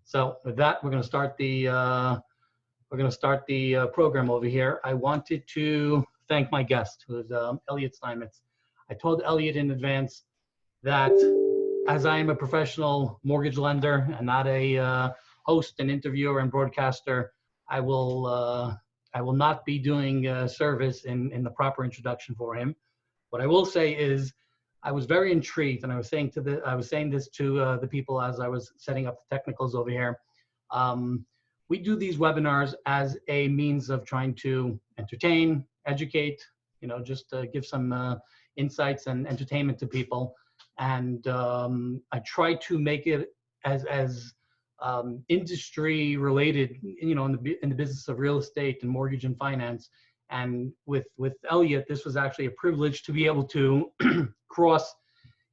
So with that, we're going to start the program over here. I wanted to thank my guest, who is Elliot Steinmetz. I told Elliot in advance that as I am a professional mortgage lender and not a host and interviewer and broadcaster, I will not be doing service in the proper introduction for him. What I will say is, I was very intrigued, and I was saying this to the people as I was setting up the technicals over here. We do these webinars as a means of trying to entertain, educate, just give some insights and entertainment to people. And I try to make it as industry related, in the business of real estate and mortgage and finance. And with Elliot, this was actually a privilege to be able to cross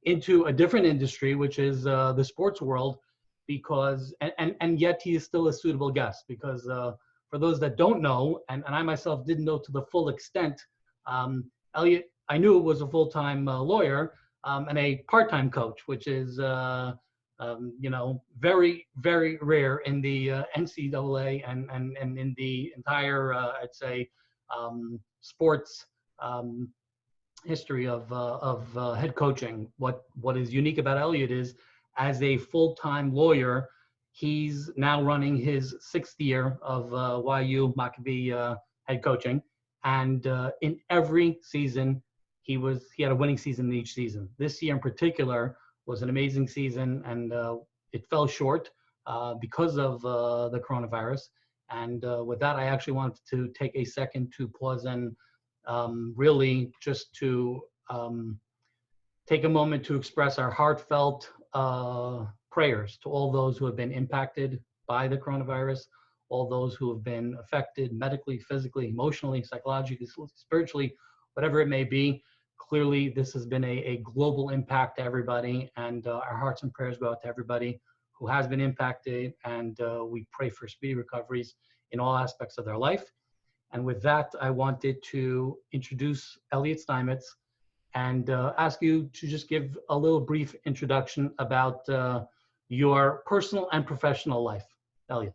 into a different industry, which is the sports world, because, and yet he is still a suitable guest, because for those that don't know, and I myself didn't know to the full extent, Elliot, I knew was a full-time lawyer and a part-time coach, which is, very, very rare in the NCAA and in the entire, I'd say, sports history of head coaching. What is unique about Elliot is, as a full-time lawyer, he's now running his 6th year of YU Maccabee head coaching, and in every season he had a winning season in each season. This year in particular was an amazing season, and it fell short because of the coronavirus. And with that, I actually wanted to take a second to pause and really just to take a moment to express our heartfelt prayers to all those who have been impacted by the coronavirus, all those who have been affected medically, physically, emotionally, psychologically, spiritually, whatever it may be. Clearly, this has been a global impact to everybody, and our hearts and prayers go out to everybody who has been impacted, and we pray for speedy recoveries in all aspects of their life. And with that, I wanted to introduce Elliot Steinmetz and ask you to just give a little brief introduction about your personal and professional life. Elliot.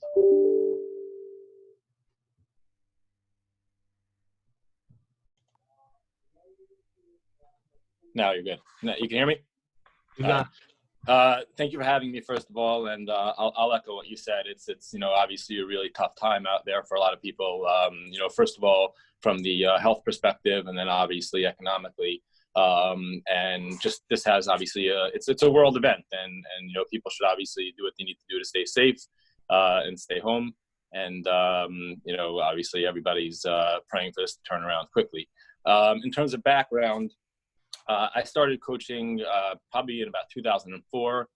Now you're good. Now, you can hear me? Yeah. Thank you for having me, first of all, and I'll echo what you said. It's obviously a really tough time out there for a lot of people. First of all, from the health perspective, and then obviously economically, and just this has obviously it's a world event, and people should obviously do what they need to do to stay safe and stay home, and obviously everybody's praying for this to turn around quickly. In terms of background, I started coaching probably in about 2004.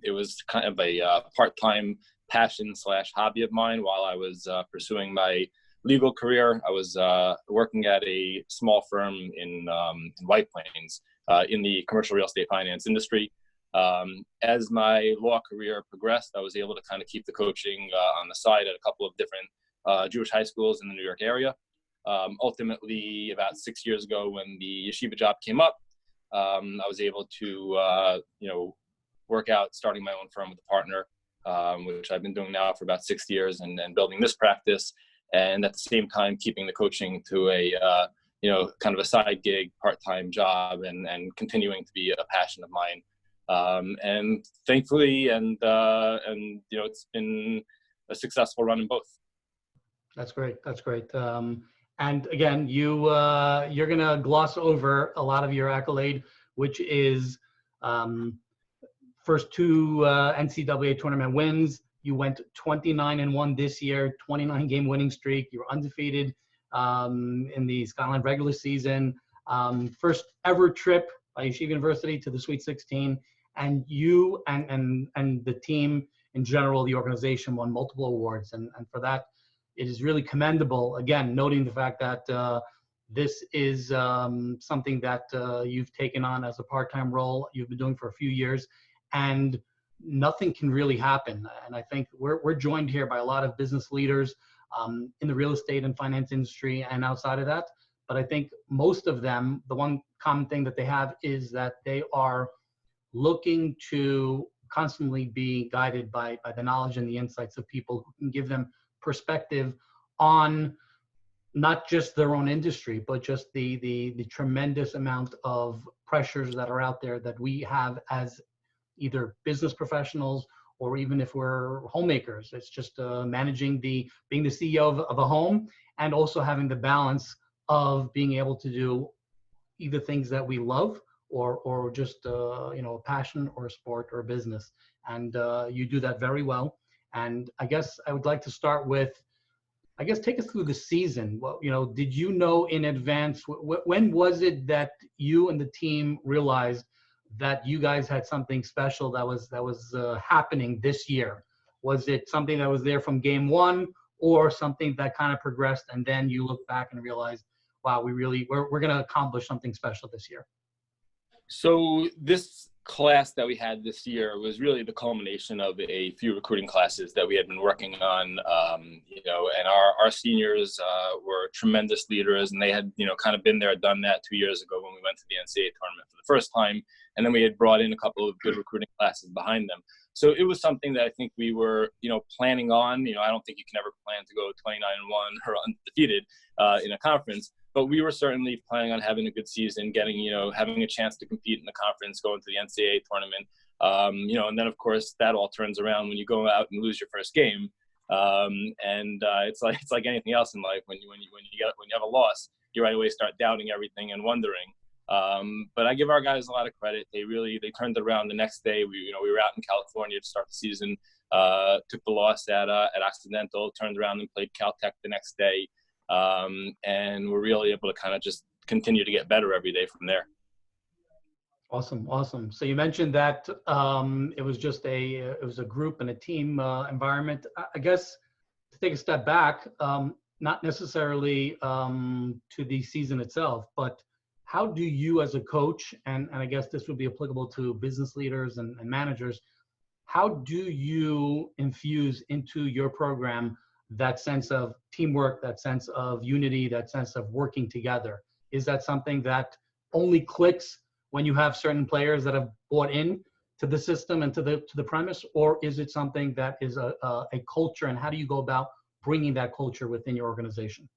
It was kind of a part-time passion / hobby of mine while I was pursuing my legal career. I was working at a small firm in White Plains in the commercial real estate finance industry. As my law career progressed, I was able to kind of keep the coaching on the side at a couple of different Jewish high schools in the New York area. Ultimately, about 6 years ago, when the Yeshiva job came up, I was able to, work out starting my own firm with a partner, which I've been doing now for about 6 years, and building this practice, and at the same time keeping the coaching to a, kind of a side gig, part-time job, and continuing to be a passion of mine. And thankfully, it's been a successful run in both. That's great. That's great. And again, you're going to gloss over a lot of your accolade, which is first 2 NCAA tournament wins. You went 29-1 this year, 29-game winning streak. You're undefeated in the Skyline regular season. First ever trip by Yeshiva University to the Sweet 16. And you and the team in general, the organization, won multiple awards. And for that, it is really commendable, again, noting the fact that this is something that you've taken on as a part-time role. You've been doing for a few years, and nothing can really happen. And I think we're joined here by a lot of business leaders in the real estate and finance industry and outside of that. But I think most of them, the one common thing that they have is that they are looking to constantly be guided by the knowledge and the insights of people who can give them perspective on not just their own industry, but just the tremendous amount of pressures that are out there that we have as either business professionals or even if we're homemakers. It's just managing being the CEO of a home and also having the balance of being able to do either things that we love or just a passion or a sport or a business. And you do that very well. And I guess I would like to start with, take us through the season. Well, did you know in advance, when was it that you and the team realized that you guys had something special that was happening this year? Was it something that was there from game one, or something that kind of progressed and then you look back and realized, wow, we're going to accomplish something special this year? So this class that we had this year was really the culmination of a few recruiting classes that we had been working on, and our seniors were tremendous leaders, and they had, kind of been there, done that 2 years ago when we went to the NCAA tournament for the first time. And then we had brought in a couple of good recruiting classes behind them. So it was something that I think we were, planning on. I don't think you can ever plan to go 29-1 or undefeated in a conference. But we were certainly planning on having a good season, having a chance to compete in the conference, going to the NCAA tournament, and then of course that all turns around when you go out and lose your first game, it's like anything else in life. When you have a loss, you right away start doubting everything and wondering. But I give our guys a lot of credit. They turned it around the next day. We were out in California to start the season, took the loss at Occidental, turned around and played Caltech the next day. And we're really able to kind of just continue to get better every day from there. Awesome. So you mentioned that it was just a group and a team environment. I guess to take a step back, not necessarily to the season itself, but how do you as a coach, and I guess this would be applicable to business leaders and managers, how do you infuse into your program that sense of teamwork, that sense of unity, that sense of working together? Is that something that only clicks when you have certain players that have bought in to the system and to the premise, or is it something that is a culture, and how do you go about bringing that culture within your organization?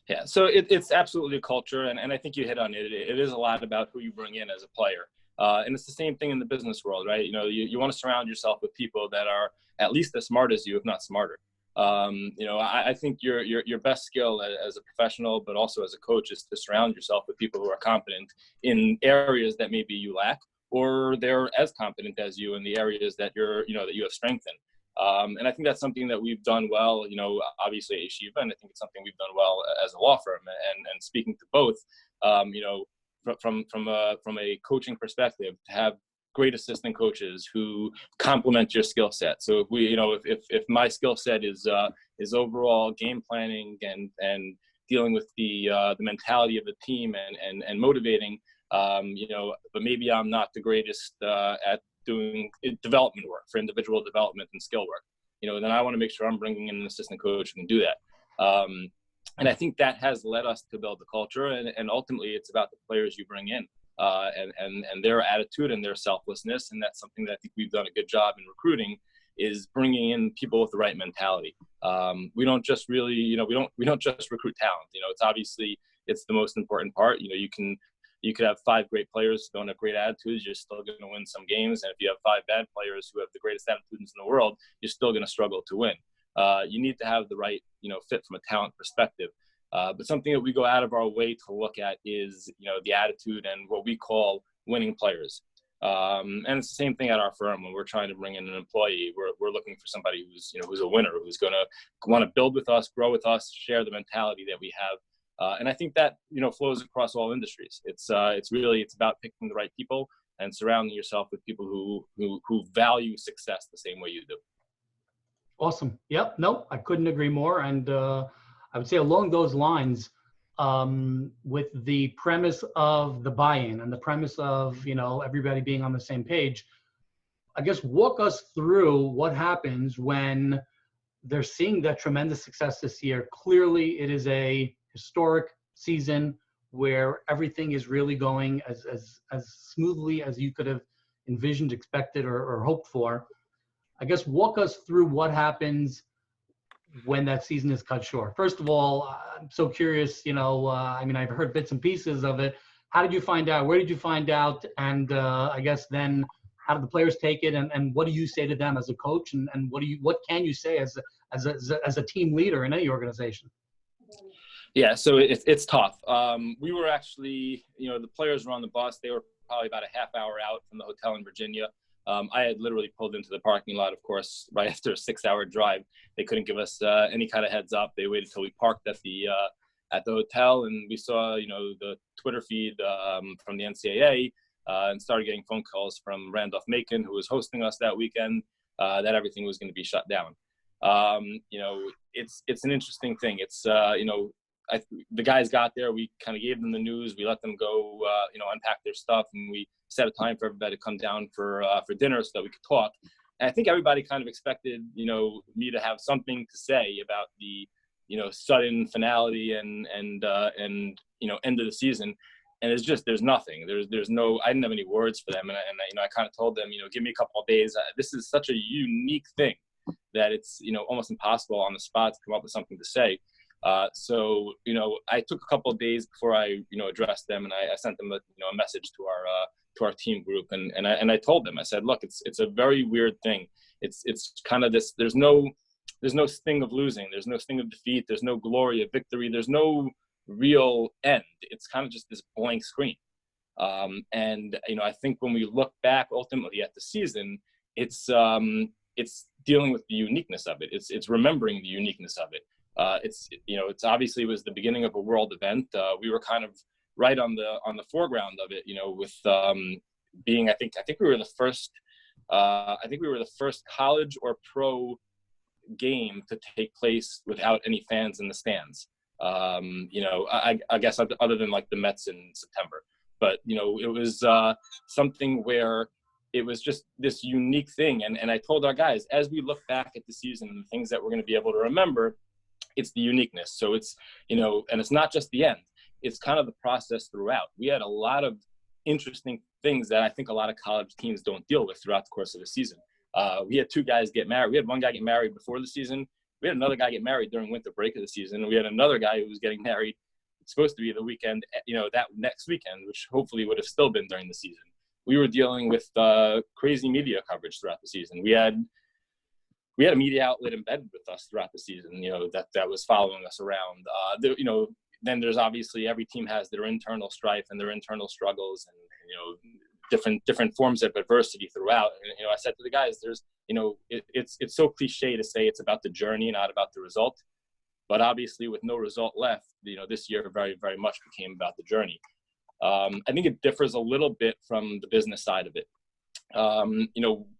Yeah, so it's absolutely a culture, and I think you hit on it. It is a lot about who you bring in as a player. And it's the same thing in the business world, right? You want to surround yourself with people that are at least as smart as you, if not smarter. I think your best skill as a professional, but also as a coach, is to surround yourself with people who are competent in areas that maybe you lack, or they're as competent as you in the areas that that you have strength in. And I think that's something that we've done well, obviously at Yeshiva, and I think it's something we've done well as a law firm. And speaking to both, from a coaching perspective, to have great assistant coaches who complement your skill set. So if my skill set is overall game planning and dealing with the mentality of the team and motivating, but maybe I'm not the greatest at doing development work for individual development and skill work, then I want to make sure I'm bringing in an assistant coach who can do that. And I think that has led us to build the culture, and ultimately it's about the players you bring in. And their attitude and their selflessness, and that's something that I think we've done a good job in recruiting, is bringing in people with the right mentality. We don't just really, we don't just recruit talent. It's obviously it's the most important part. You could have 5 great players who don't have great attitudes, you're still going to win some games, and if you have 5 bad players who have the greatest attitudes in the world, you're still going to struggle to win. You need to have the right, fit from a talent perspective. But something that we go out of our way to look at is, the attitude and what we call winning players. And it's the same thing at our firm. When we're trying to bring in an employee, we're looking for somebody who's a winner, who's going to want to build with us, grow with us, share the mentality that we have. And I think that, flows across all industries. It's about picking the right people and surrounding yourself with people who value success the same way you do. Awesome. Yep. No, I couldn't agree more. And I would say along those lines, with the premise of the buy-in and the premise of, everybody being on the same page, I guess walk us through what happens when they're seeing that tremendous success this year. Clearly, it is a historic season where everything is really going as smoothly as you could have envisioned, expected, or hoped for. I guess walk us through what happens when that season is cut short. First of all, I'm so curious, I mean, I've heard bits and pieces of it. How did you find out? Where did you find out? And I guess then how did the players take it? And what do you say to them as a coach? And what can you say as a team leader in any organization? Yeah, so it's tough. We were actually, the players were on the bus. They were probably about a half hour out from the hotel in Virginia. I had literally pulled into the parking lot, of course, right after a 6-hour drive. They couldn't give us any kind of heads up. They waited till we parked at the hotel, and we saw, the Twitter feed from the NCAA, and started getting phone calls from Randolph-Macon, who was hosting us that weekend, that everything was going to be shut down. It's an interesting thing. It's the guys got there. We kind of gave them the news. We let them go, unpack their stuff, and we set a time for everybody to come down for dinner so that we could talk. And I think everybody kind of expected, me to have something to say about the, sudden finality and end of the season. And it's just, there's nothing. There's no, I didn't have any words for them. And I kind of told them, give me a couple of days. This is such a unique thing that it's, almost impossible on the spot to come up with something to say. So I took a couple of days before I, addressed them, and I sent them a message to our team group. And I told them, I said, look, it's a very weird thing. It's kind of this, there's no sting of losing. There's no sting of defeat. There's no glory of victory. There's no real end. It's kind of just this blank screen. And I think when we look back ultimately at the season, it's dealing with the uniqueness of it. It's remembering the uniqueness of it. It's obviously was the beginning of a world event. We were kind of right on the foreground of it, with being, I think we were the first, college or pro game to take place without any fans in the stands. I guess other than like the Mets in September, but it was something where it was just this unique thing. And I told our guys, as we look back at the season and the things that we're going to be able to remember, it's the uniqueness. So it's, and it's not just the end, it's kind of the process throughout. We had a lot of interesting things that I think a lot of college teams don't deal with throughout the course of the season. We had 2 guys get married. We had one guy get married before the season. We had another guy get married during winter break of the season. And we had another guy who was getting married, supposed to be the weekend, that next weekend, which hopefully would have still been during the season. We were dealing with crazy media coverage throughout the season. We had a media outlet embedded with us throughout the season, that was following us around. Then there's obviously every team has their internal strife and their internal struggles and, different forms of adversity throughout. And, I said to the guys, there's, it's so cliche to say it's about the journey, not about the result. But obviously with no result left, this year very, very much became about the journey. I think it differs a little bit from the business side of it.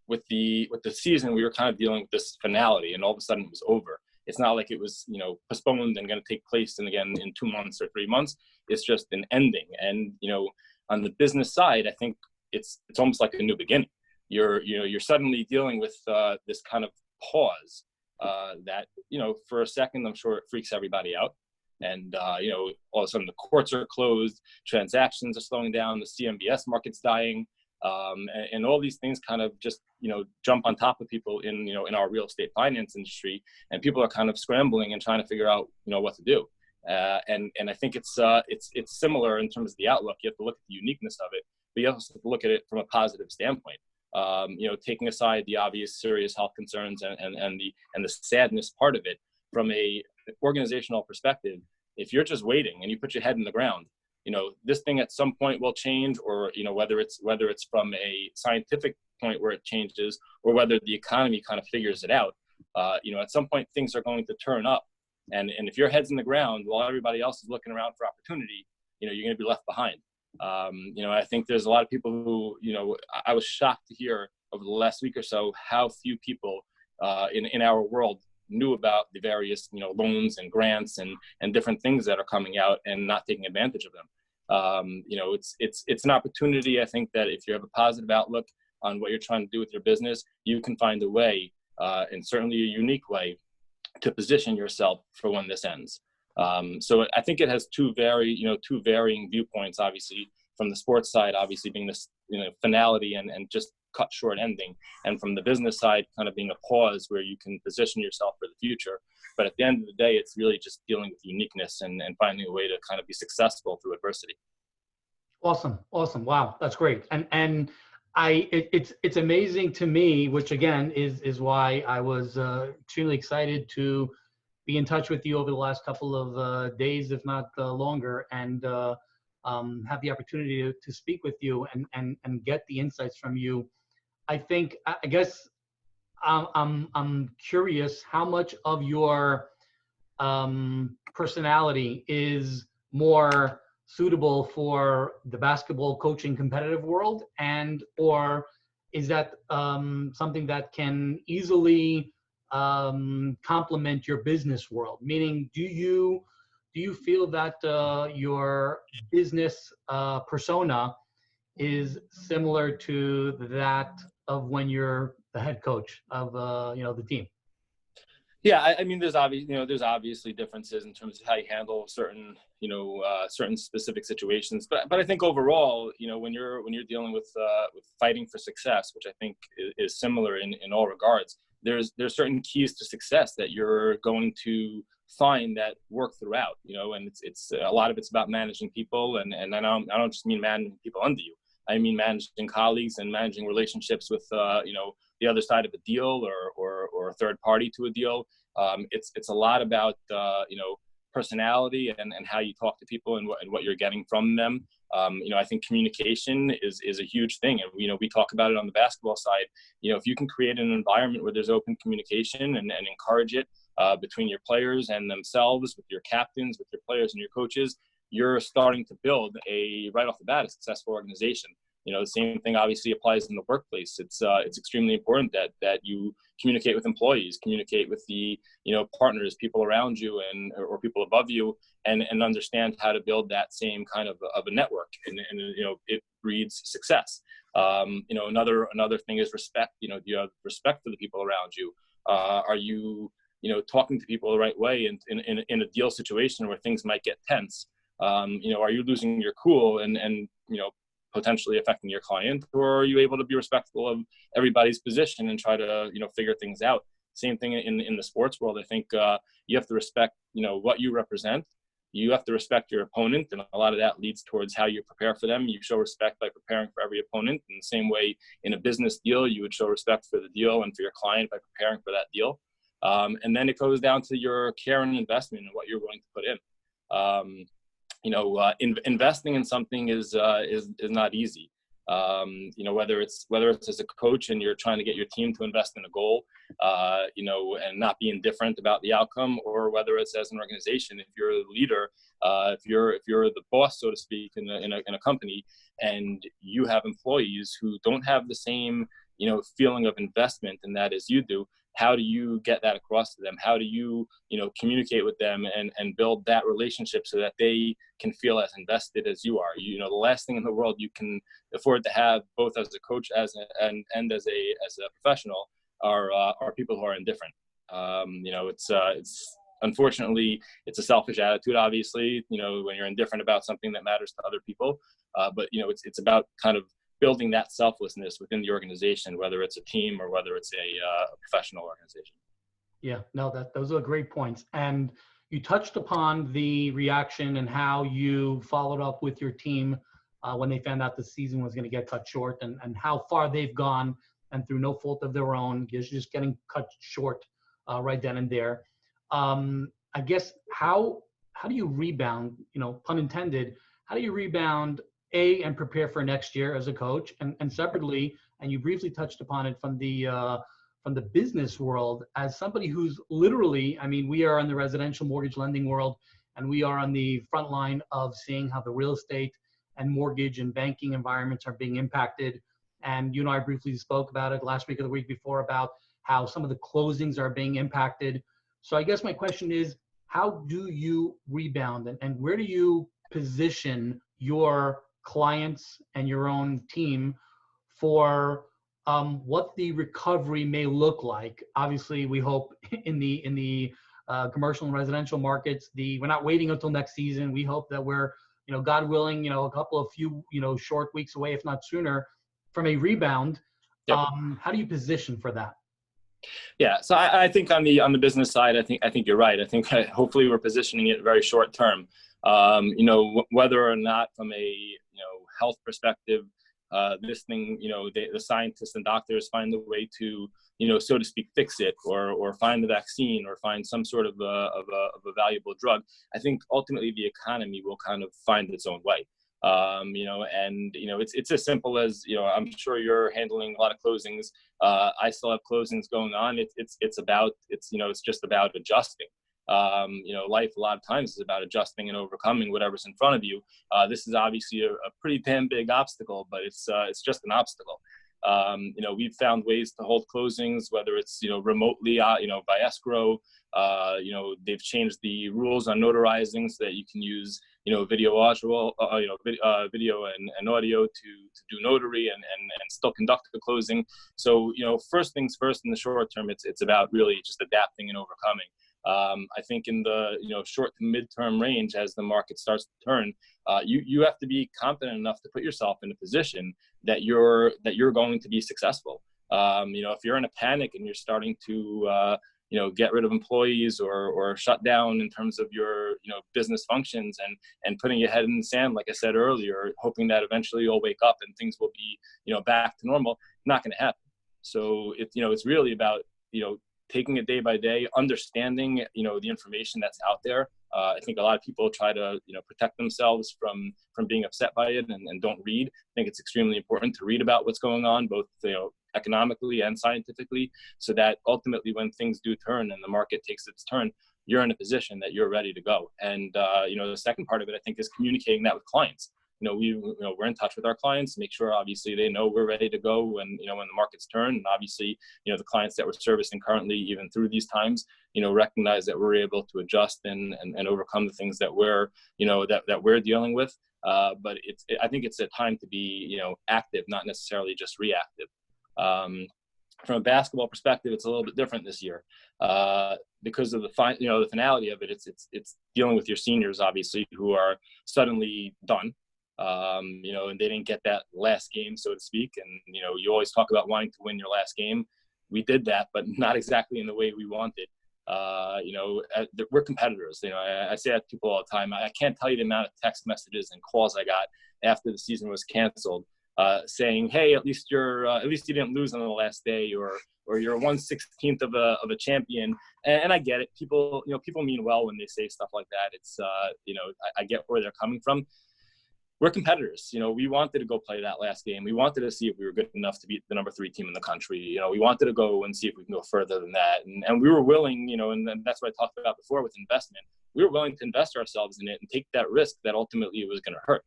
With the season, we were kind of dealing with this finality, and all of a sudden it was over. It's not like it was, postponed and going to take place and again in 2 months or 3 months. It's just an ending. And, on the business side, I think it's almost like a new beginning. You're suddenly dealing with this kind of pause that, for a second, I'm sure it freaks everybody out. And, all of a sudden the courts are closed, transactions are slowing down, the CMBS market's dying. And all these things kind of just, jump on top of people in our real estate finance industry, and people are kind of scrambling and trying to figure out, what to do. And I think it's similar in terms of the outlook. You have to look at the uniqueness of it, but you also have to look at it from a positive standpoint. Taking aside the obvious serious health concerns and the sadness part of it, from a organizational perspective, if you're just waiting and you put your head in the ground, this thing at some point will change, or, whether it's from a scientific point where it changes, or whether the economy kind of figures it out, at some point things are going to turn up. And if your head's in the ground while everybody else is looking around for opportunity, you're going to be left behind. I think there's a lot of people who, I was shocked to hear over the last week or so how few people in our world knew about the various, loans and grants and different things that are coming out and not taking advantage of them. It's an opportunity. I think that if you have a positive outlook on what you're trying to do with your business, you can find a way, and certainly a unique way, to position yourself for when this ends. So I think it has two varying viewpoints, obviously, from the sports side, obviously being this, finality and just cut short ending, and from the business side kind of being a pause where you can position yourself for the future. But at the end of the day, it's really just dealing with uniqueness and finding a way to kind of be successful through adversity. Awesome. Wow, that's great. And it's amazing to me, which again is why I was extremely excited to be in touch with you over the last couple of days, if not longer, and have the opportunity to speak with you and get the insights from you. I guess I'm curious how much of your personality is more suitable for the basketball coaching competitive world, and or is that something that can easily complement your business world? Meaning, do you feel that your business persona is similar to that of when you're the head coach of the team? Yeah, I mean, there's obviously differences in terms of how you handle certain specific situations. But I think overall, when you're dealing with fighting for success, which I think is similar in all regards, there's certain keys to success that you're going to find that work throughout. And it's a lot of it's about managing people, and I don't just mean managing people under you. I mean managing colleagues and managing relationships with the other side of a deal or a third party to a deal. It's a lot about personality and how you talk to people and what you're getting from them. I think communication is a huge thing, and we talk about it on the basketball side. If you can create an environment where there's open communication and encourage it between your players and themselves, with your captains, with your players and your coaches, you're starting to build right off the bat a successful organization. The same thing obviously applies in the workplace. It's extremely important that you communicate with employees, communicate with the partners, people around you or people above you, and understand how to build that same kind of a network, and it breeds success. Another thing is respect. Do you have respect for the people around you? Are you talking to people the right way in a deal situation where things might get tense? Are you losing your cool and potentially affecting your client, or are you able to be respectful of everybody's position and try to figure things out? Same thing in the sports world. I think you have to respect what you represent. You have to respect your opponent, and a lot of that leads towards how you prepare for them. You show respect by preparing for every opponent. In the same way, in a business deal, you would show respect for the deal and for your client by preparing for that deal. And then it goes down to your care and investment and what you're willing to put in. Investing in something is not easy. Whether it's as a coach and you're trying to get your team to invest in a goal, and not be indifferent about the outcome, or whether it's as an organization, if you're a leader, if you're the boss, so to speak, in a company, and you have employees who don't have the same feeling of investment in that as you do. How do you get that across to them? How do you, communicate with them and build that relationship so that they can feel as invested as you are? The last thing in the world you can afford to have, both as a coach and as a professional, are people who are indifferent. It's unfortunately, it's a selfish attitude, obviously, when you're indifferent about something that matters to other people. But it's about kind of building that selflessness within the organization, whether it's a team or whether it's a professional organization. Yeah, no, those are great points. And you touched upon the reaction and how you followed up with your team when they found out the season was going to get cut short, and how far they've gone, and through no fault of their own, just getting cut short right then and there. I guess how do you rebound, pun intended, how do you rebound and prepare for next year as a coach, and separately, and you briefly touched upon it from the business world, as somebody who's literally, we are in the residential mortgage lending world, and we are on the front line of seeing how the real estate and mortgage and banking environments are being impacted. And you and I briefly spoke about it last week or the week before about how some of the closings are being impacted. So I guess my question is, how do you rebound, and where do you position your clients and your own team for what the recovery may look like? Obviously, we hope in the commercial and residential markets, we're not waiting until next season. We hope that we're, God willing, a couple of few, short weeks away, if not sooner, from a rebound. Yep. How do you position for that? Yeah, so I think on the business side, I think you're right. I think hopefully we're positioning it very short term. Whether or not from a health perspective, this thing, the scientists and doctors find a way to so to speak fix it, or find the vaccine, or find some sort of a valuable drug. I think ultimately the economy will kind of find its own way. It's as simple as, I'm sure you're handling a lot of closings. I still have closings going on. It's just about adjusting. Life a lot of times is about adjusting and overcoming whatever's in front of you. This is obviously a pretty damn big obstacle, but it's just an obstacle. We've found ways to hold closings, whether it's, remotely, by escrow. They've changed the rules on notarizing so that you can use, video, video and audio to do notary and still conduct the closing. So, first things first, in the short term, it's about really just adapting and overcoming. I think in the short to midterm range, as the market starts to turn, you have to be confident enough to put yourself in a position that you're going to be successful. If you're in a panic and you're starting to get rid of employees or shut down in terms of your business functions and putting your head in the sand, like I said earlier, hoping that eventually you'll wake up and things will be back to normal, not going to happen. So it's really about taking it day by day, understanding, the information that's out there. I think a lot of people try to, protect themselves from being upset by it and don't read. I think it's extremely important to read about what's going on, both, economically and scientifically, so that ultimately when things do turn and the market takes its turn, you're in a position that you're ready to go. And, the second part of it, I think, is communicating that with clients. We're in touch with our clients, make sure obviously they know we're ready to go when the markets turn. And obviously, the clients that we're servicing currently, even through these times, recognize that we're able to adjust and overcome the things that we're, that we're dealing with. But I think it's a time to be, active, not necessarily just reactive. From a basketball perspective, it's a little bit different this year because of the finality of it. It's dealing with your seniors, obviously, who are suddenly done. And they didn't get that last game, so to speak. And, you always talk about wanting to win your last game. We did that, but not exactly in the way we wanted. We're competitors. I say that to people all the time. I can't tell you the amount of text messages and calls I got after the season was canceled, saying, "Hey, at least you didn't lose on the last day, or you're 1/16 of a champion." And I get it. People mean well when they say stuff like that. It's I get where they're coming from. We're competitors. We wanted to go play that last game. We wanted to see if we were good enough to beat the number 3 team in the country. We wanted to go and see if we can go further than that. And we were willing, and that's what I talked about before with investment. We were willing to invest ourselves in it and take that risk that ultimately it was going to hurt.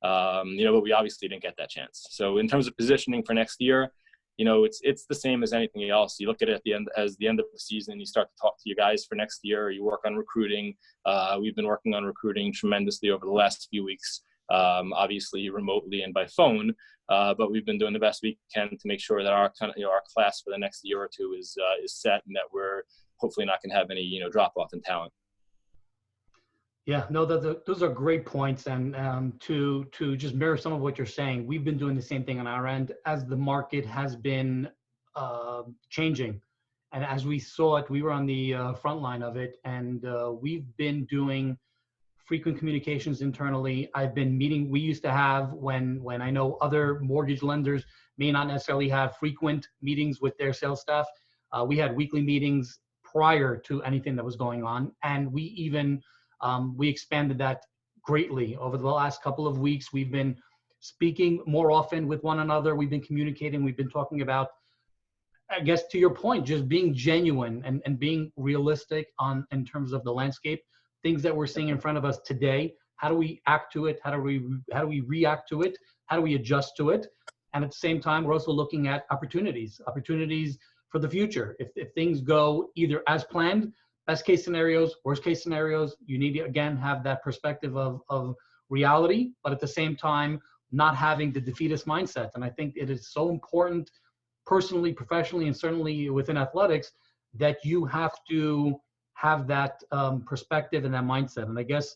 But we obviously didn't get that chance. So in terms of positioning for next year, it's the same as anything else. You look at it as the end of the season, you start to talk to your guys for next year, you work on recruiting. We've been working on recruiting tremendously over the last few weeks. Obviously remotely and by phone, but we've been doing the best we can to make sure that our our class for the next year or two is set, and that we're hopefully not going to have any drop off in talent. Yeah, no, those are great points, and to just mirror some of what you're saying, we've been doing the same thing on our end as the market has been changing, and as we saw it, we were on the front line of it, and we've been doing frequent communications internally. I've been meeting, we used to have, when I know other mortgage lenders may not necessarily have frequent meetings with their sales staff, we had weekly meetings prior to anything that was going on. And we even, we expanded that greatly over the last couple of weeks. We've been speaking more often with one another. We've been communicating. We've been talking about, I guess to your point, just being genuine and being realistic in terms of the landscape. Things that we're seeing in front of us today, how do we act to it? How do we react to it? How do we adjust to it? And at the same time, we're also looking at opportunities for the future. If things go either as planned, best case scenarios, worst case scenarios, you need to, again, have that perspective of reality, but at the same time, not having the defeatist mindset. And I think it is so important personally, professionally, and certainly within athletics, that you have to have that perspective and that mindset. And I guess,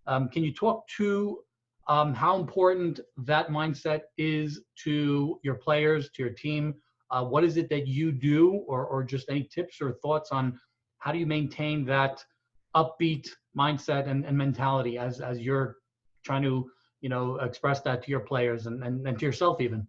can you talk to how important that mindset is to your players, to your team, What is it that you do, or just any tips or thoughts on how do you maintain that upbeat mindset and mentality as you're trying to, express that to your players and to yourself even?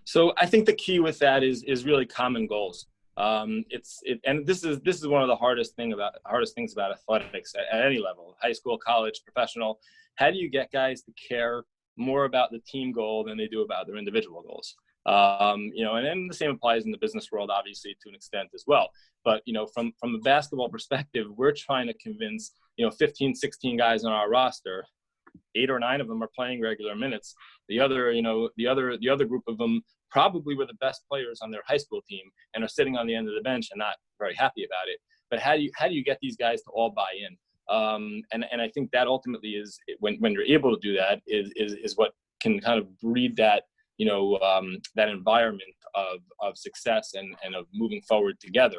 So I think the key with that is really common goals. And this is one of the hardest things about athletics at any level, high school, college, professional. How do you get guys to care more about the team goal than they do about their individual goals? And then the same applies in the business world, obviously, to an extent as well. But, from a basketball perspective, we're trying to convince, 15, 16 guys on our roster, 8 or 9 of them are playing regular minutes. The other group of them probably were the best players on their high school team and are sitting on the end of the bench and not very happy about it. But how do you get these guys to all buy in? And I think that ultimately is when you're able to do that is what can kind of breed that, that environment of success and of moving forward together.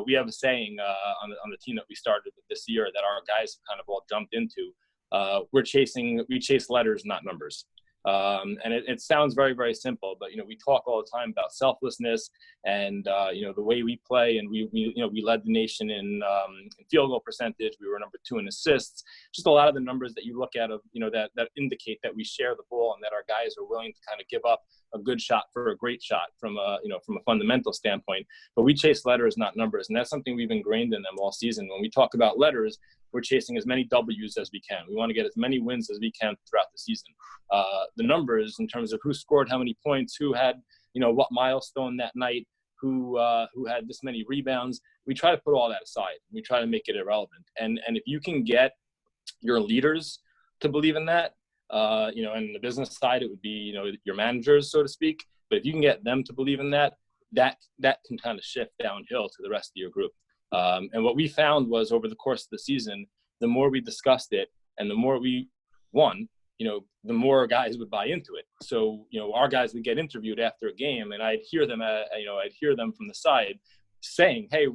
We have a saying on the team that we started with this year that our guys have kind of all jumped into. We chase letters, not numbers. And it sounds very, very simple, but, we talk all the time about selflessness and, the way we play. And we led the nation in field goal percentage. We were number 2 in assists. Just a lot of the numbers that you look at that indicate that we share the ball and that our guys are willing to kind of give up a good shot for a great shot from a fundamental standpoint. But we chase letters, not numbers. And that's something we've ingrained in them all season. When we talk about letters, we're chasing as many W's as we can. We want to get as many wins as we can throughout the season. The numbers in terms of who scored how many points, who had, what milestone that night, who had this many rebounds, we try to put all that aside. We try to make it irrelevant. And if you can get your leaders to believe in that, and the business side, it would be, your managers, so to speak. But if you can get them to believe in that can kind of shift downhill to the rest of your group. And what we found was over the course of the season, the more we discussed it and the more we won, the more guys would buy into it. So, our guys would get interviewed after a game and I'd hear them from the side saying, hey,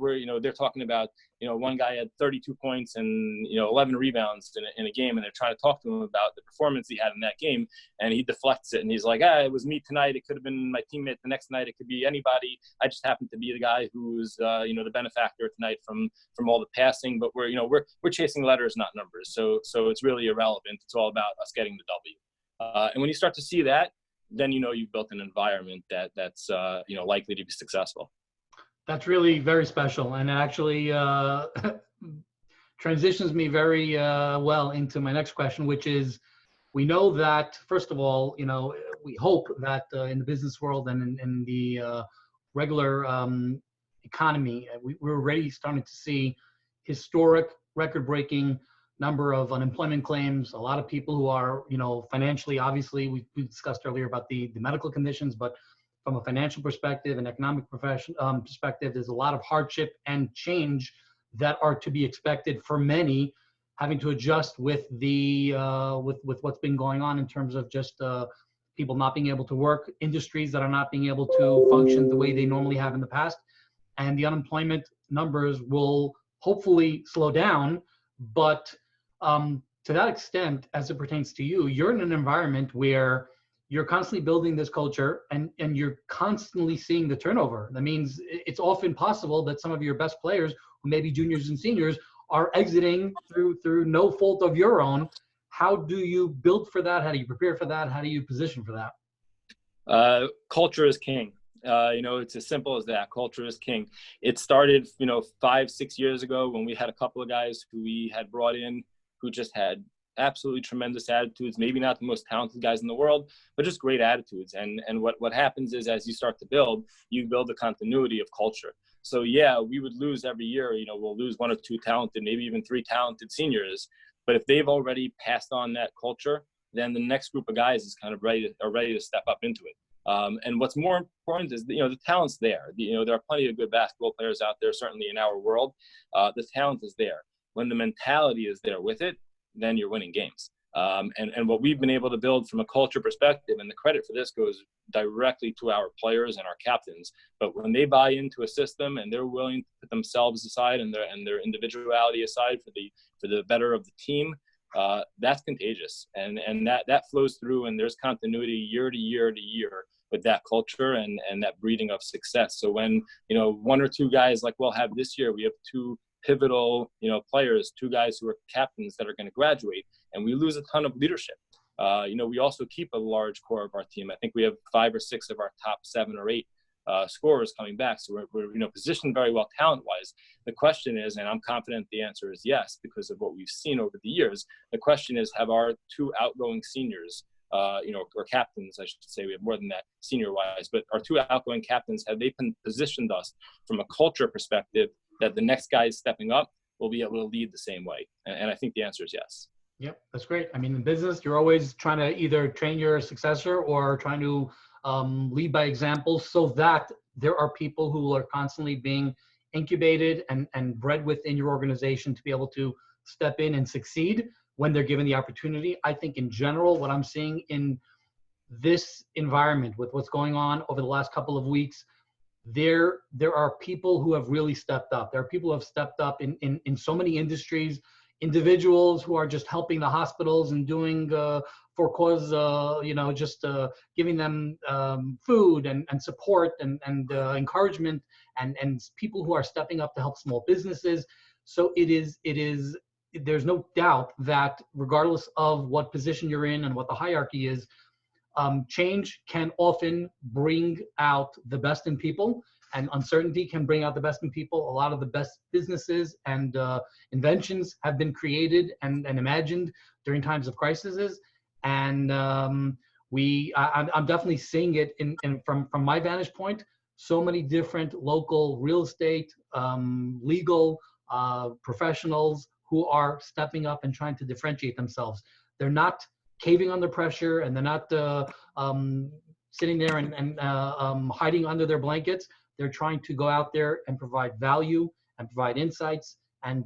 they're talking about, one guy had 32 points and, 11 rebounds in a game. And they're trying to talk to him about the performance he had in that game. And he deflects it. And he's like, it was me tonight. It could have been my teammate the next night. It could be anybody. I just happened to be the guy who's, the benefactor tonight from all the passing. But we're chasing letters, not numbers. So it's really irrelevant. It's all about us getting the W. And when you start to see that, then, you've built an environment that's likely to be successful. That's really very special, and actually transitions me very well into my next question, which is, we know that, first of all, we hope that in the business world and in the regular economy, we're already starting to see historic, record-breaking number of unemployment claims. A lot of people who are, financially, obviously, we discussed earlier about the medical conditions, but from a financial perspective and economic perspective, there's a lot of hardship and change that are to be expected for many, having to adjust with the with what's been going on in terms of just people not being able to work, industries that are not being able to function the way they normally have in the past, and the unemployment numbers will hopefully slow down. But to that extent, as it pertains to you, you're in an environment where you're constantly building this culture and you're constantly seeing the turnover. That means it's often possible that some of your best players, who may be juniors and seniors, are exiting through no fault of your own. How do you build for that? How do you prepare for that? How do you position for that? Culture is king. It's as simple as that. Culture is king. It started, 5-6 years ago when we had a couple of guys who we had brought in who just had absolutely tremendous attitudes, maybe not the most talented guys in the world, but just great attitudes. And what happens is, as you start to build, you build a continuity of culture. So yeah, we would lose every year, we'll lose 1 or 2 talented, maybe even 3 talented seniors. But if they've already passed on that culture, then the next group of guys is kind of ready to step up into it. And what's more important is, the talent's there. There are plenty of good basketball players out there, certainly in our world. The talent is there. When the mentality is there with it, then you're winning games. And what we've been able to build from a culture perspective, and the credit for this goes directly to our players and our captains, but when they buy into a system and they're willing to put themselves aside and their individuality aside for the better of the team, that's contagious. And that flows through, and there's continuity year to year to year with that culture and that breeding of success. So when, one or two guys like we'll have this year, we have two pivotal, players, two guys who are captains that are going to graduate, and we lose a ton of leadership. We also keep a large core of our team. I think we have 5 or 6 of our top 7 or 8 scorers coming back. So we're positioned very well talent-wise. The question is, and I'm confident the answer is yes, because of what we've seen over the years. The question is, have our 2 outgoing seniors, or captains, I should say, we have more than that senior-wise, but our 2 outgoing captains, have they positioned us from a culture perspective that the next guy is stepping up will be able to lead the same way? And I think the answer is yes. Yep, that's great. I mean, in business, you're always trying to either train your successor or trying to lead by example, so that there are people who are constantly being incubated and bred within your organization to be able to step in and succeed when they're given the opportunity. I think in general, what I'm seeing in this environment with what's going on over the last couple of weeks, there are people who have really stepped up. There are people who have stepped up in so many industries, individuals who are just helping the hospitals and doing for cause, just giving them food and support and encouragement, and people who are stepping up to help small businesses. So there's no doubt that regardless of what position you're in and what the hierarchy is, change can often bring out the best in people, and uncertainty can bring out the best in people. A lot of the best businesses and inventions have been created and imagined during times of crises. And I'm definitely seeing it from my vantage point. So many different local real estate, legal professionals who are stepping up and trying to differentiate themselves. They're not caving under pressure, and they're not sitting there and hiding under their blankets. They're trying to go out there and provide value and provide insights and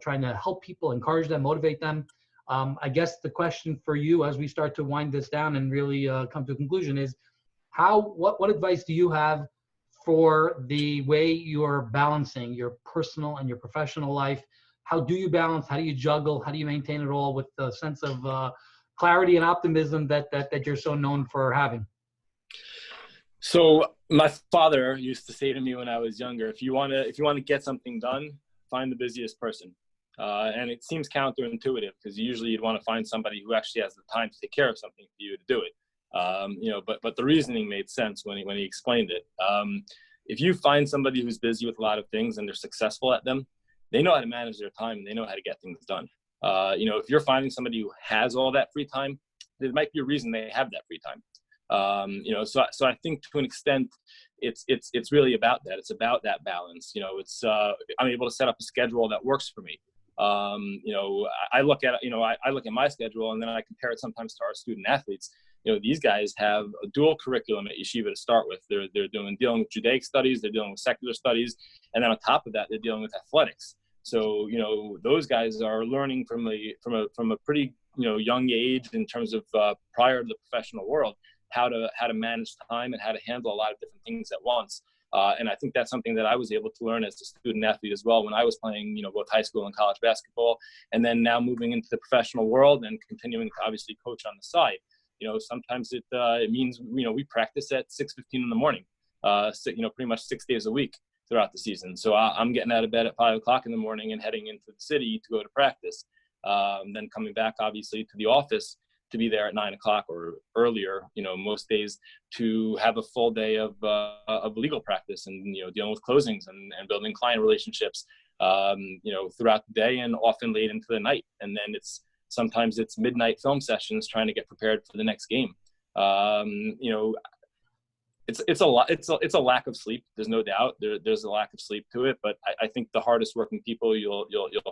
trying to help people, encourage them, motivate them. I guess the question for you as we start to wind this down and really come to a conclusion is, what advice do you have for the way you're balancing your personal and your professional life? How do you balance? How do you juggle? How do you maintain it all with the sense of clarity and optimism that you're so known for having? So my father used to say to me when I was younger, if you want to get something done, find the busiest person. And it seems counterintuitive, because usually you'd want to find somebody who actually has the time to take care of something for you to do it. But the reasoning made sense when he explained it. If you find somebody who's busy with a lot of things and they're successful at them, they know how to manage their time and they know how to get things done. If you're finding somebody who has all that free time, there might be a reason they have that free time. So I think to an extent, it's really about that. It's about that balance. I'm able to set up a schedule that works for me. I look at my schedule, and then I compare it sometimes to our student athletes. These guys have a dual curriculum at Yeshiva to start with. They're dealing with Judaic studies, they're dealing with secular studies, and then on top of that, they're dealing with athletics. So, those guys are learning from a pretty, young age in terms of prior to the professional world, how to manage time and how to handle a lot of different things at once. And I think that's something that I was able to learn as a student athlete as well when I was playing, both high school and college basketball, and then now moving into the professional world and continuing to obviously coach on the side. Sometimes it means, we practice at 6:15 in the morning, pretty much 6 days a week throughout the season. So I'm getting out of bed at 5 o'clock in the morning and heading into the city to go to practice. Then coming back, obviously, to the office to be there at 9 o'clock or earlier, most days, to have a full day of legal practice and, dealing with closings and building client relationships, throughout the day and often late into the night. And then sometimes it's midnight film sessions trying to get prepared for the next game. It's a lot. It's a lack of sleep. There's no doubt. There's a lack of sleep to it. But I think the hardest working people you'll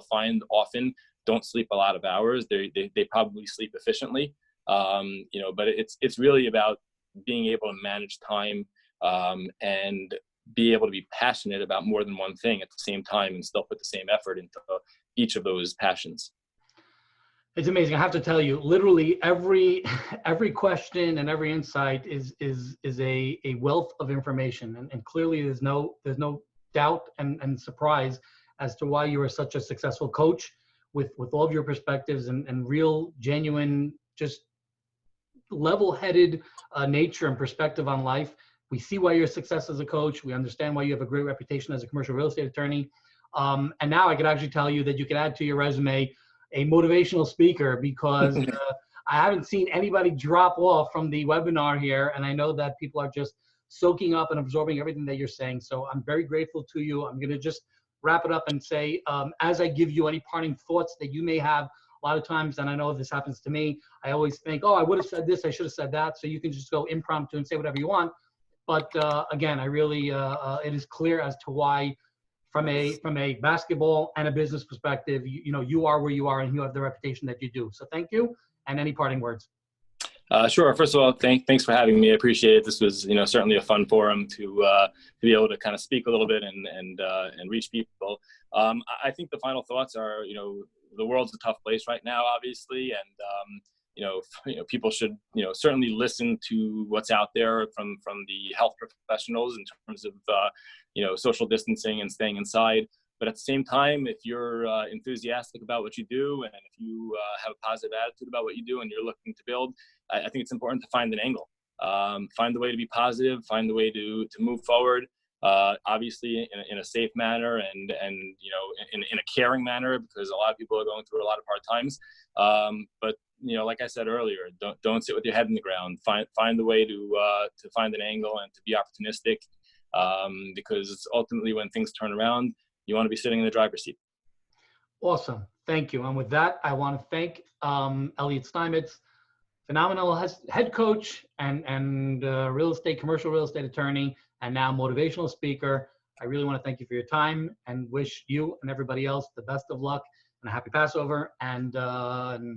find often don't sleep a lot of hours. They probably sleep efficiently. But it's really about being able to manage time and be able to be passionate about more than one thing at the same time and still put the same effort into each of those passions. It's amazing. I have to tell you, literally every question and every insight is a wealth of information, and clearly there's no doubt and surprise as to why you are such a successful coach with all of your perspectives and real, genuine, just level-headed nature and perspective on life. We see why you're a success as a coach. We understand why you have a great reputation as a commercial real estate attorney. And now I could actually tell you that you could add to your resume a motivational speaker, because I haven't seen anybody drop off from the webinar here. And I know that people are just soaking up and absorbing everything that you're saying. So I'm very grateful to you. I'm going to just wrap it up and say, as I give you any parting thoughts that you may have, a lot of times, and I know this happens to me, I always think, oh, I would have said this, I should have said that. So you can just go impromptu and say whatever you want. But again, I really, it is clear as to why, from a basketball and a business perspective, you are where you are and you have the reputation that you do. So thank you. And any parting words? Sure. First of all, thanks for having me. I appreciate it. This was, certainly a fun forum to be able to kind of speak a little bit and reach people. I think the final thoughts are, the world's a tough place right now, obviously, and people should, certainly listen to what's out there from the health professionals in terms of, social distancing and staying inside. But at the same time, if you're enthusiastic about what you do, and if you have a positive attitude about what you do and you're looking to build, I think it's important to find an angle, find the way to be positive, find the way to move forward, obviously in a safe manner and in a caring manner, because a lot of people are going through a lot of hard times. But like I said earlier, don't sit with your head in the ground. Find the way to find an angle and to be opportunistic, because ultimately when things turn around, you want to be sitting in the driver's seat. Awesome. Thank you. And with that, I want to thank Elliot Steinmetz, phenomenal head coach and commercial real estate attorney, and now motivational speaker. I really want to thank you for your time and wish you and everybody else the best of luck and a happy Passover and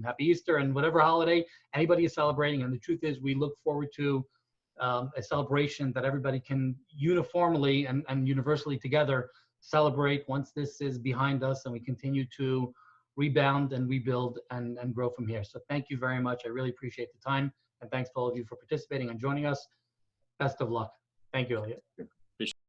happy Easter and whatever holiday anybody is celebrating. And the truth is, we look forward to a celebration that everybody can uniformly and universally together celebrate once this is behind us and we continue to rebound and rebuild and grow from here. So thank you very much. I really appreciate the time, and thanks to all of you for participating and joining us. Best of luck. Thank you, Elliot.